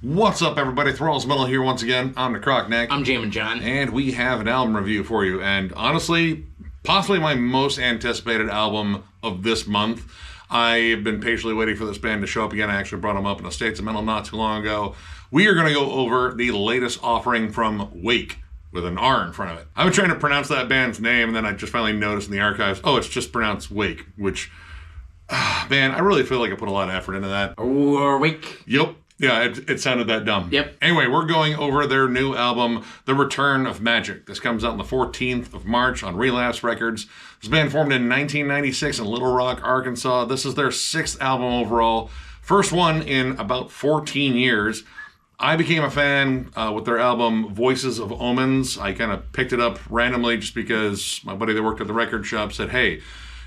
What's up, everybody? Thralls Metal here once again. I'm Necrotic. I'm Jammin John. And we have an album review for you. And honestly, possibly my most anticipated album of this month. I have been patiently waiting for this band to show up again. I actually brought them up in a States of Metal not too long ago. We are going to go over the latest offering from Rwake, with an R in front of it. I was trying to pronounce that band's name, and then I just finally noticed in the archives, oh, it's just pronounced Rwake, which, man, I really feel like I put a lot of effort into that. Rwake. Yep. Yeah, it sounded that dumb. Yep. Anyway, we're going over their new album, The Return of Magik. This comes out on the 14th of March on Relapse Records. This band formed in 1996 in Little Rock, Arkansas. This is their 6th album overall. First one in about 14 years. I became a fan with their album Voices of Omens. I kind of picked it up randomly just because my buddy that worked at the record shop said, hey,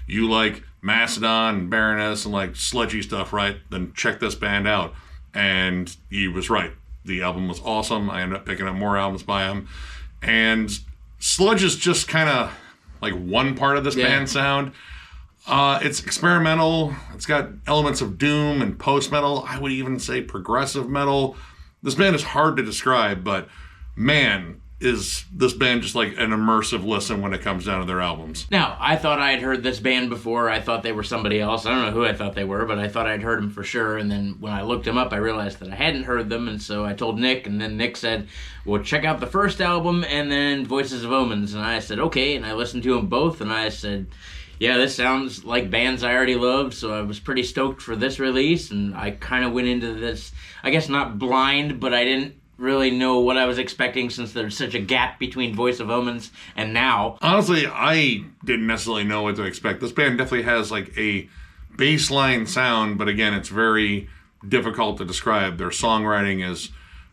you like Mastodon and Baroness and like sludgy stuff, right? Then check this band out. And he was right. The album was awesome. I ended up picking up more albums by him. And sludge is just kind of like one part of this band sound. It's experimental. It's got elements of doom and post-metal. I would even say progressive metal. This band is hard to describe, but man, is this band just like an immersive listen when it comes down to their albums. Now, I thought I had heard this band before. I thought they were somebody else. I don't know who I thought they were, but I thought I'd heard them for sure. And then when I looked them up, I realized that I hadn't heard them. And so I told Nick, and then Nick said, well, check out the first album and then Voices of Omens. And I said, okay. And I listened to them both, and I said, yeah, this sounds like bands I already loved, so I was pretty stoked for this release. And I kind of went into this, I guess not blind, but I didn't really know what I was expecting since there's such a gap between Voice of Omens and now. Honestly, I didn't necessarily know what to expect. This band definitely has like a baseline sound, but again, it's very difficult to describe. Their songwriting is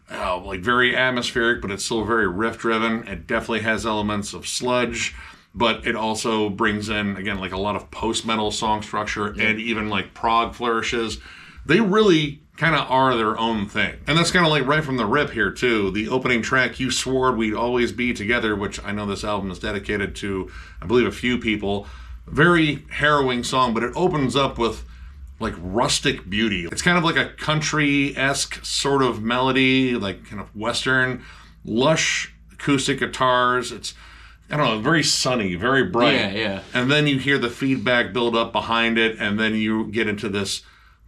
like very atmospheric, but it's still very riff-driven. It definitely has elements of sludge, but it also brings in, again, like a lot of post-metal song structure and even like prog flourishes. They really kind of are their own thing. And that's kind of like right from the rip here, too. The opening track, You Swore We'd Always Be Together, which I know this album is dedicated to, I believe, a few people. Very harrowing song, but it opens up with like rustic beauty. It's kind of like a country-esque sort of melody, like kind of Western, lush acoustic guitars. It's, I don't know, very sunny, very bright. Yeah. And then you hear the feedback build up behind it, and then you get into this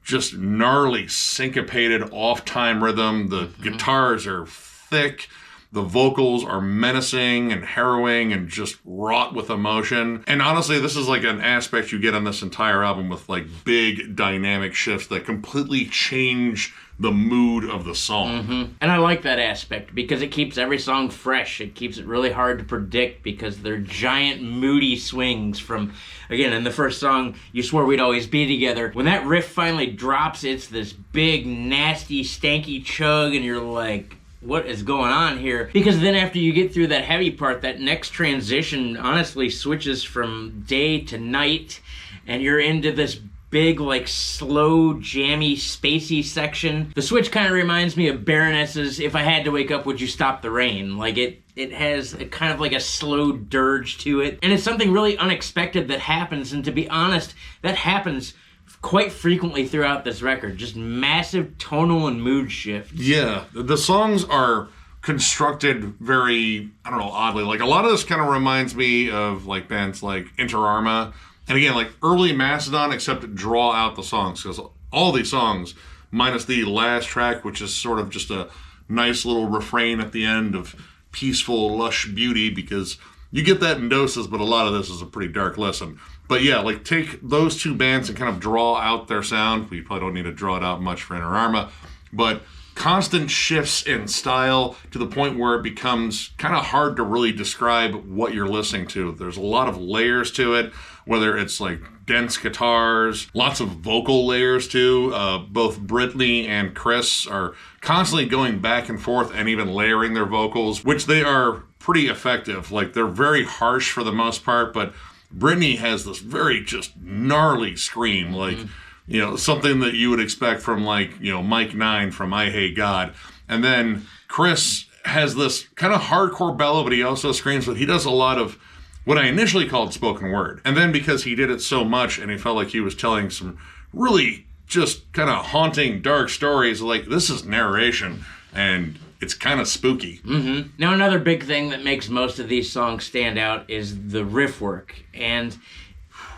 just gnarly, syncopated, off-time rhythm. The guitars are thick. The vocals are menacing and harrowing and just wrought with emotion. And honestly, this is like an aspect you get on this entire album with like big dynamic shifts that completely change the mood of the song. And I like that aspect because it keeps every song fresh. It keeps it really hard to predict because they're giant moody swings from, again, in the first song, You Swore We'd Always Be Together. When that riff finally drops, it's this big, nasty, stanky chug, and you're like, what is going on here? Because then after you get through that heavy part, that next transition honestly switches from day to night, and you're into this big, like, slow, jammy, spacey section. The switch kind of reminds me of Baroness's If I Had to Wake Up, Would You Stop the Rain? Like, it has a kind of like a slow dirge to it. And it's something really unexpected that happens, and to be honest, that happens quite frequently throughout this record. Just massive tonal and mood shifts. Yeah, the songs are constructed very, I don't know, oddly. Like, a lot of this kind of reminds me of, like, bands like Inter-Arma. And again, like early Mastodon, except draw out the songs, because all these songs, minus the last track, which is sort of just a nice little refrain at the end of peaceful, lush beauty, because you get that in doses, but a lot of this is a pretty dark listen. But yeah, like take those two bands and kind of draw out their sound. We probably don't need to draw it out much for Inter-Arma, but constant shifts in style to the point where it becomes kind of hard to really describe what you're listening to. There's a lot of layers to it, whether it's like dense guitars, lots of vocal layers too. Both Brittany and Chris are constantly going back and forth and even layering their vocals, which they are pretty effective. Like, they're very harsh for the most part, but Brittany has this very just gnarly scream, like, you know, something that you would expect from, like, you know, Mike 9 from I Hate God. And then Chris has this kind of hardcore bellow, but he also screams, but he does a lot of what I initially called spoken word. And then because he did it so much and he felt like he was telling some really just kind of haunting, dark stories. Like, this is narration, and it's kind of spooky. Mm-hmm. Now, another big thing that makes most of these songs stand out is the riff work. And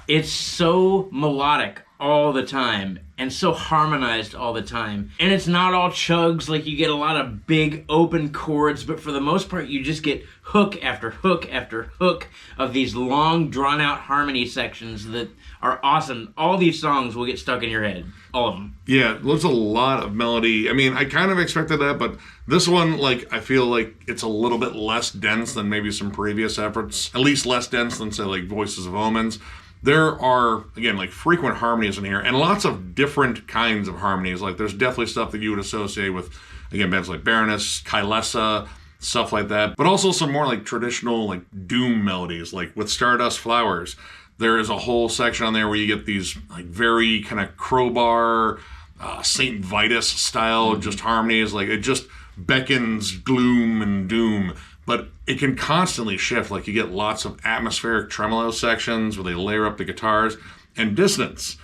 it's so melodic all the time and so harmonized all the time. And it's not all chugs, like you get a lot of big open chords, but for the most part you just get hook after hook after hook of these long drawn out harmony sections that are awesome. All these songs will get stuck in your head. All of them. Yeah, there's a lot of melody. I mean, I kind of expected that, but this one, like, I feel like it's a little bit less dense than maybe some previous efforts. At least less dense than, say, like Voices of Omens. There are, again, like frequent harmonies in here, and lots of different kinds of harmonies. Like, there's definitely stuff that you would associate with, again, bands like Baroness, Kylesa, stuff like that. But also some more like traditional, like doom melodies, like with Stardust Flowers. There is a whole section on there where you get these like very kind of crowbar, Saint Vitus style, just harmonies. Like, it just beckons gloom and doom. But it can constantly shift. Like, you get lots of atmospheric tremolo sections where they layer up the guitars, and dissonance.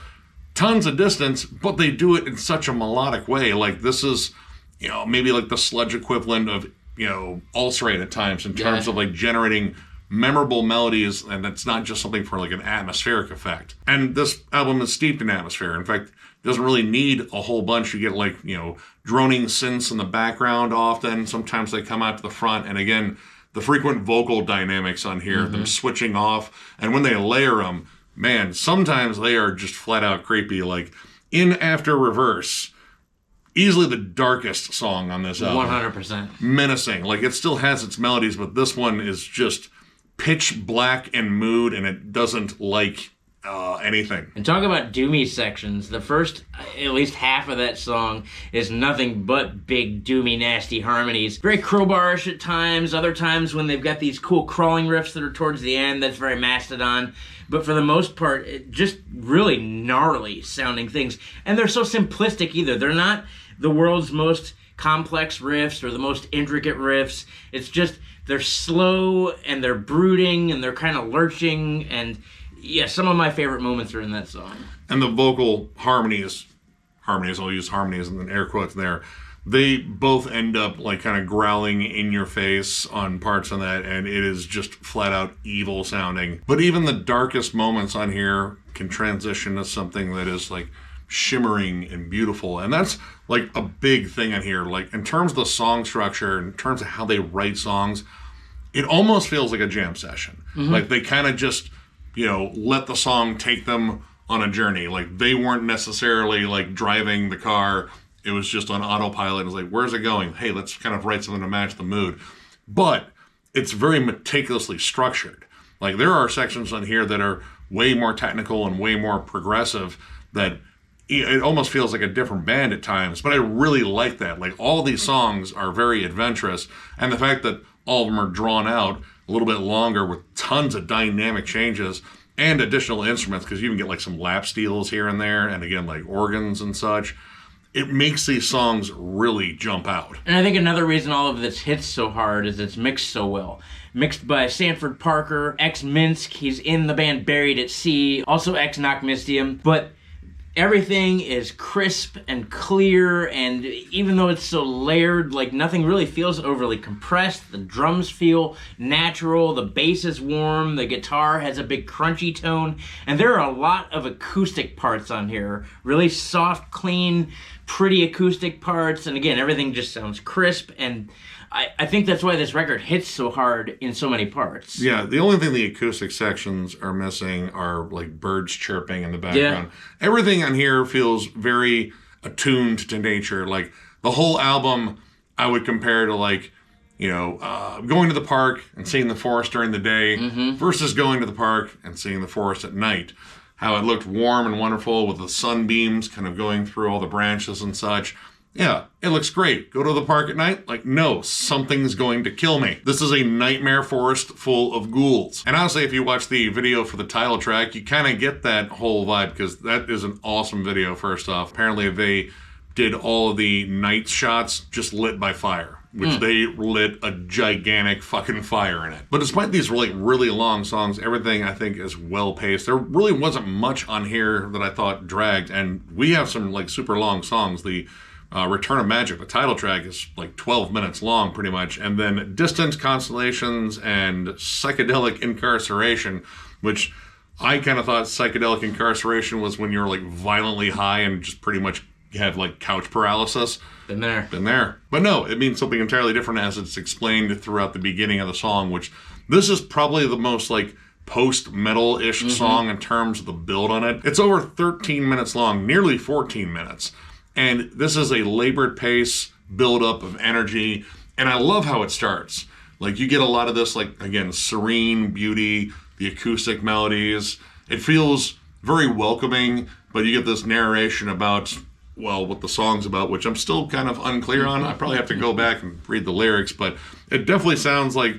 Tons of dissonance, but they do it in such a melodic way. Like, this is, you know, maybe like the sludge equivalent of, you know, Ulcerate at times in terms of like generating memorable melodies, and it's not just something for like an atmospheric effect. And this album is steeped in atmosphere. In fact, it doesn't really need a whole bunch. You get like, you know, droning synths in the background often. Sometimes they come out to the front. And again, the frequent vocal dynamics on here, them switching off. And when they layer them, man, sometimes they are just flat out creepy. Like in After Reverse, easily the darkest song on this album. 100%. Menacing. Like, it still has its melodies, but this one is just pitch black in mood, and it doesn't like anything. And talk about doomy sections. The first, at least half of that song is nothing but big, doomy, nasty harmonies. Very crowbarish at times. Other times when they've got these cool crawling riffs that are towards the end, that's very Mastodon. But for the most part, it just really gnarly sounding things. And they're so simplistic either. They're not the world's most complex riffs or the most intricate riffs. It's just, they're slow and they're brooding and they're kind of lurching, and yeah, some of my favorite moments are in that song. And the vocal harmonies, I'll use harmonies and then air quotes there, they both end up like kind of growling in your face on parts of that, and it is just flat out evil sounding. But even the darkest moments on here can transition to something that is like shimmering and beautiful. And that's like a big thing on here. Like, in terms of the song structure, in terms of how they write songs, it almost feels like a jam session. Like, they kind of just, you know, let the song take them on a journey. Like, they weren't necessarily like driving the car. It was just on autopilot. It was like, where's it going? Hey, let's kind of write something to match the mood. But it's very meticulously structured. Like, there are sections on here that are way more technical and way more progressive that it almost feels like a different band at times. But I really like that. Like, all these songs are very adventurous. And the fact that all of them are drawn out a little bit longer with tons of dynamic changes and additional instruments, because you can get like some lap steels here and there, and again, like organs and such. It makes these songs really jump out. And I think another reason all of this hits so hard is it's mixed so well. Mixed by Sanford Parker, ex-Minsk, he's in the band Buried at Sea, also ex-Knockmistium, but everything is crisp and clear, and even though it's so layered, like nothing really feels overly compressed. The drums feel natural, the bass is warm, the guitar has a big crunchy tone, and there are a lot of acoustic parts on here. Really soft, clean, pretty acoustic parts, and again, everything just sounds crisp, and I think that's why this record hits so hard in so many parts. Yeah, the only thing the acoustic sections are missing are like birds chirping in the background. Yeah. Everything on here feels very attuned to nature. Like, the whole album I would compare to like, you know, going to the park and seeing the forest during the day versus going to the park and seeing the forest at night. How it looked warm and wonderful with the sunbeams kind of going through all the branches and such. Yeah, it looks great. Go to the park at night? Like, no, something's going to kill me. This is a nightmare forest full of ghouls. And honestly, if you watch the video for the title track, you kind of get that whole vibe, because that is an awesome video, first off. Apparently, they did all of the night shots just lit by fire, which they lit a gigantic fucking fire in it. But despite these really long songs, everything I think is well paced. There really wasn't much on here that I thought dragged, and we have some like super long songs. The Return of Magik, the title track, is like 12 minutes long pretty much, and then Distant Constellations and Psychedelic Incarceration, which I kind of thought Psychedelic Incarceration was when you're like violently high and just pretty much have like couch paralysis. Been there. But no, it means something entirely different as it's explained throughout the beginning of the song, which this is probably the most like post-metal-ish song in terms of the build on it. It's over 13 minutes long, nearly 14 minutes. And this is a labored pace build-up of energy. And I love how it starts. Like, you get a lot of this, like, again, serene beauty, the acoustic melodies. It feels very welcoming, but you get this narration about, well, what the song's about, which I'm still kind of unclear on. I probably have to go back and read the lyrics, but it definitely sounds like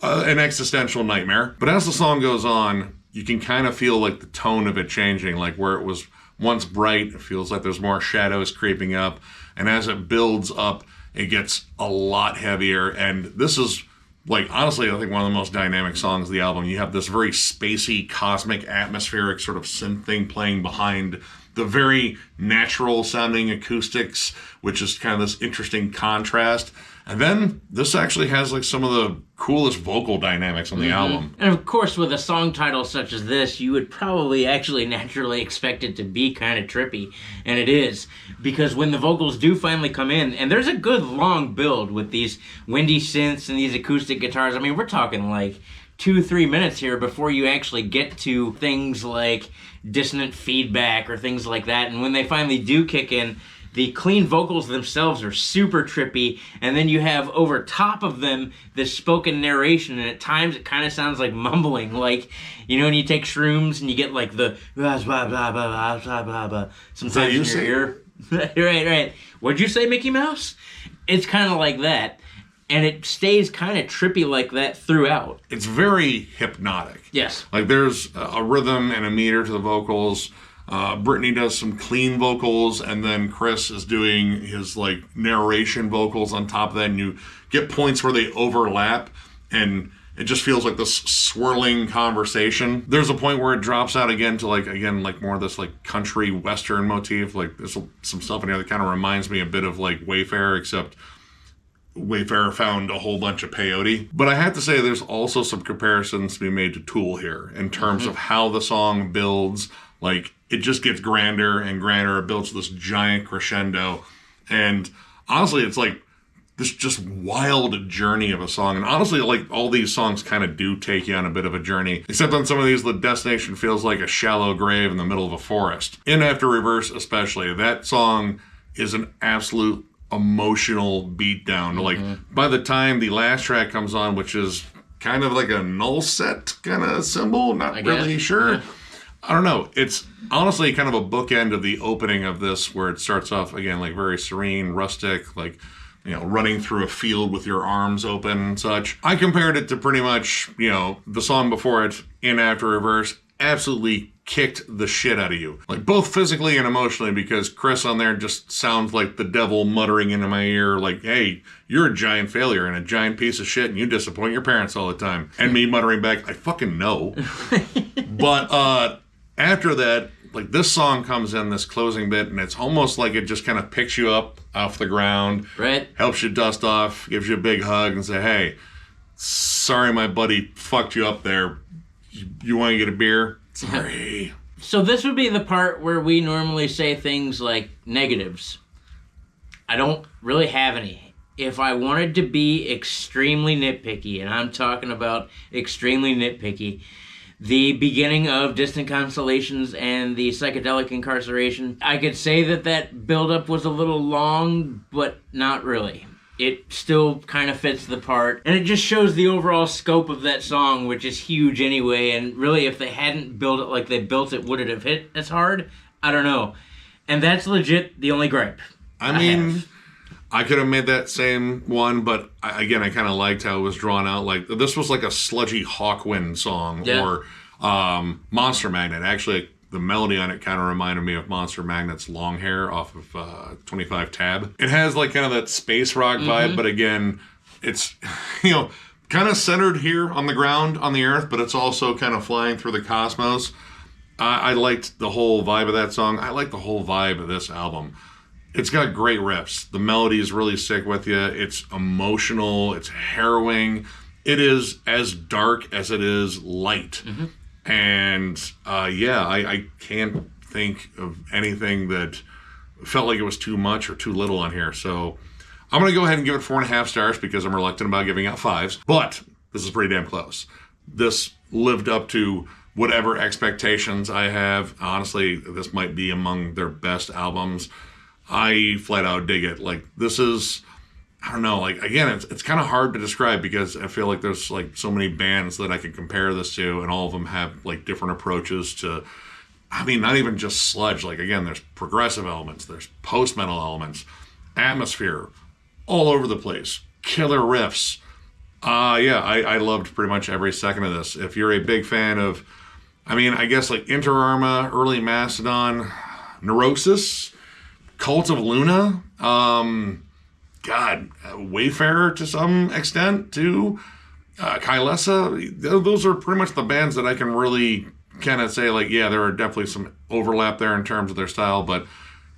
an existential nightmare. But as the song goes on, you can kind of feel like the tone of it changing, like where it was once bright, it feels like there's more shadows creeping up. And as it builds up, it gets a lot heavier. And this is, like, honestly, I think one of the most dynamic songs of the album. You have this very spacey, cosmic, atmospheric sort of synth thing playing behind the very natural sounding acoustics, which is kind of this interesting contrast. And then this actually has like some of the coolest vocal dynamics on the album. And of course, with a song title such as this, you would probably actually naturally expect it to be kind of trippy. And it is. Because when the vocals do finally come in, and there's a good long build with these windy synths and these acoustic guitars. I mean, we're talking like 2-3 minutes here before you actually get to things like dissonant feedback or things like that. And when they finally do kick in, the clean vocals themselves are super trippy, and then you have over top of them this spoken narration, and at times it kind of sounds like mumbling, like, you know, when you take shrooms and you get like the blah blah blah blah blah blah blah sometimes in your ear. Right. What'd you say, Mickey Mouse? It's kind of like that, and it stays kind of trippy like that throughout. It's very hypnotic. Yes. Like there's a rhythm and a meter to the vocals. Brittany does some clean vocals, and then Chris is doing his like narration vocals on top of that, and you get points where they overlap, and it just feels like this swirling conversation. There's a point where it drops out again to like more of this like country western motif. Like there's some stuff in here that kind of reminds me a bit of like Wayfarer, except Wayfarer found a whole bunch of peyote. But I have to say there's also some comparisons to be made to Tool here in terms of how the song builds. Like, it just gets grander and grander. It builds this giant crescendo. And honestly, it's like this just wild journey of a song. And honestly, like, all these songs kind of do take you on a bit of a journey. Except on some of these, the destination feels like a shallow grave in the middle of a forest. In After Reverse especially, that song is an absolute emotional beatdown. Like, by the time the last track comes on, which is kind of like a null set kind of symbol, not really sure. Yeah. I don't know. It's honestly kind of a bookend of the opening of this, where it starts off again like very serene, rustic, like, you know, running through a field with your arms open and such. I compared it to pretty much, you know, the song before it, In After Reverse, absolutely kicked the shit out of you. Like, both physically and emotionally, because Chris on there just sounds like the devil muttering into my ear, like, hey, you're a giant failure and a giant piece of shit and you disappoint your parents all the time. And me muttering back, I fucking know. But, after that, like, this song comes in, this closing bit, and it's almost like it just kind of picks you up off the ground. Right. Helps you dust off, gives you a big hug, and say, hey, sorry my buddy fucked you up there. You want to get a beer? Sorry. So this would be the part where we normally say things like negatives. I don't really have any. If I wanted to be extremely nitpicky, and I'm talking about extremely nitpicky, the beginning of Distant Constellations and the Psychedelic Incarceration, I could say that buildup was a little long, but not really. It still kind of fits the part, and it just shows the overall scope of that song, which is huge anyway, and really if they hadn't built it like they built it, would it have hit as hard? I don't know. And that's legit the only gripe. I mean, I could have made that same one, but I kind of liked how it was drawn out. Like, this was like a sludgy Hawkwind song, or Monster Magnet. Actually, the melody on it kind of reminded me of Monster Magnet's Long Hair off of 25 Tab. It has like kind of that space rock vibe, but again, it's, you know, kind of centered here on the ground, on the earth, but it's also kind of flying through the cosmos. I liked the whole vibe of that song. I like the whole vibe of this album. It's got great riffs. The melodies really stick with you. It's emotional. It's harrowing. It is as dark as it is light. And I can't think of anything that felt like it was too much or too little on here. So I'm going to go ahead and give it 4.5 stars because I'm reluctant about giving out 5s. But this is pretty damn close. This lived up to whatever expectations I have. Honestly, this might be among their best albums. I flat out dig it. Like, this is, I don't know, like, again, it's kind of hard to describe because I feel like there's like so many bands that I could compare this to, and all of them have like different approaches to, I mean, not even just sludge. Like, again, there's progressive elements, there's post-metal elements, atmosphere, all over the place, killer riffs. I loved pretty much every second of this. If you're a big fan of, I mean, I guess like Inter-Arma, early Mastodon, Neurosis, Cult of Luna, Wayfarer to some extent too, Kylesa, those are pretty much the bands that I can really kind of say like, yeah, there are definitely some overlap there in terms of their style, but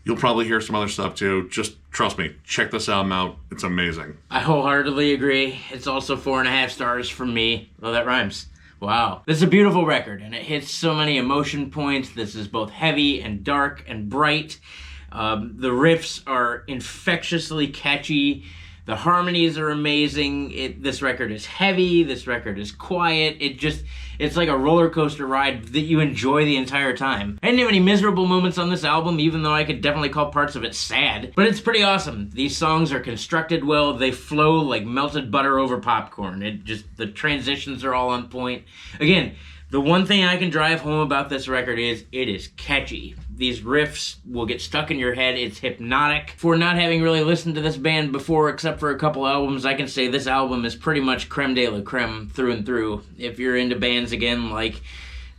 you'll probably hear some other stuff too. Just trust me, check this album out. It's amazing. I wholeheartedly agree. It's also 4.5 stars from me. Well, that rhymes. Wow. This is a beautiful record, and it hits so many emotion points. This is both heavy and dark and bright. The riffs are infectiously catchy. The harmonies are amazing. This record is heavy. This record is quiet. It's like a roller coaster ride that you enjoy the entire time. I didn't have any miserable moments on this album, even though I could definitely call parts of it sad. But it's pretty awesome. These songs are constructed well. They flow like melted butter over popcorn. The transitions are all on point. Again, the one thing I can drive home about this record is it is catchy. These riffs will get stuck in your head. It's hypnotic. For not having really listened to this band before, except for a couple albums, I can say this album is pretty much creme de la creme through and through. If you're into bands again like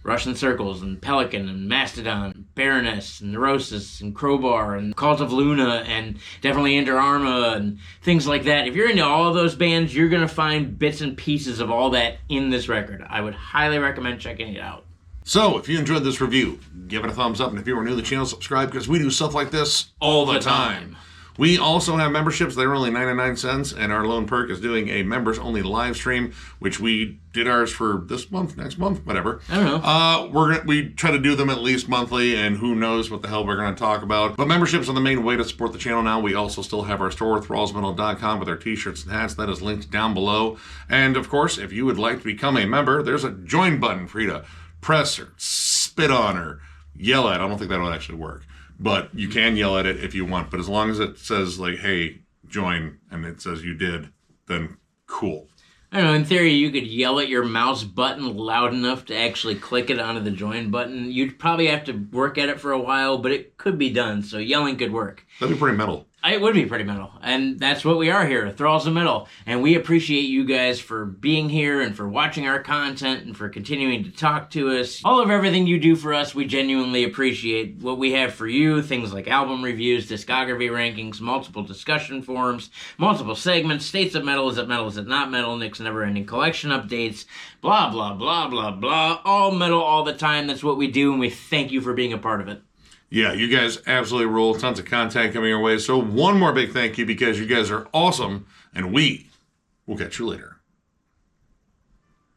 Russian Circles and Pelican and Mastodon, Baroness and Neurosis and Crowbar and Cult of Luna and definitely Inter-Arma and things like that. If you're into all of those bands, you're going to find bits and pieces of all that in this record. I would highly recommend checking it out. So, if you enjoyed this review, give it a thumbs up, and if you are new to the channel, subscribe, because we do stuff like this all the time. We also have memberships. They're only 99 cents, and our lone perk is doing a members-only live stream, which we did ours for this month, next month, whatever. I don't know. We try to do them at least monthly, and who knows what the hell we're going to talk about. But memberships are the main way to support the channel now. We also still have our store, thrallsmetal.com, with our t-shirts and hats. That is linked down below. And, of course, if you would like to become a member, there's a join button for you to press or spit on or yell at. I don't think that would actually work. But you can yell at it if you want. But as long as it says, like, hey, join, and it says you did, then cool. I don't know, in theory, you could yell at your mouse button loud enough to actually click it onto the join button. You'd probably have to work at it for a while, but it could be done, so yelling could work. That'd be pretty metal. It would be pretty metal, and that's what we are here, Thralls of Metal, and we appreciate you guys for being here and for watching our content and for continuing to talk to us. All of everything you do for us, we genuinely appreciate. What we have for you, things like album reviews, discography rankings, multiple discussion forums, multiple segments, states of metal, is it not metal, Nick's never-ending collection updates, blah, blah, blah, blah, blah, all metal all the time. That's what we do, and we thank you for being a part of it. Yeah, you guys absolutely rule. Tons of content coming your way. So one more big thank you because you guys are awesome, and we will catch you later.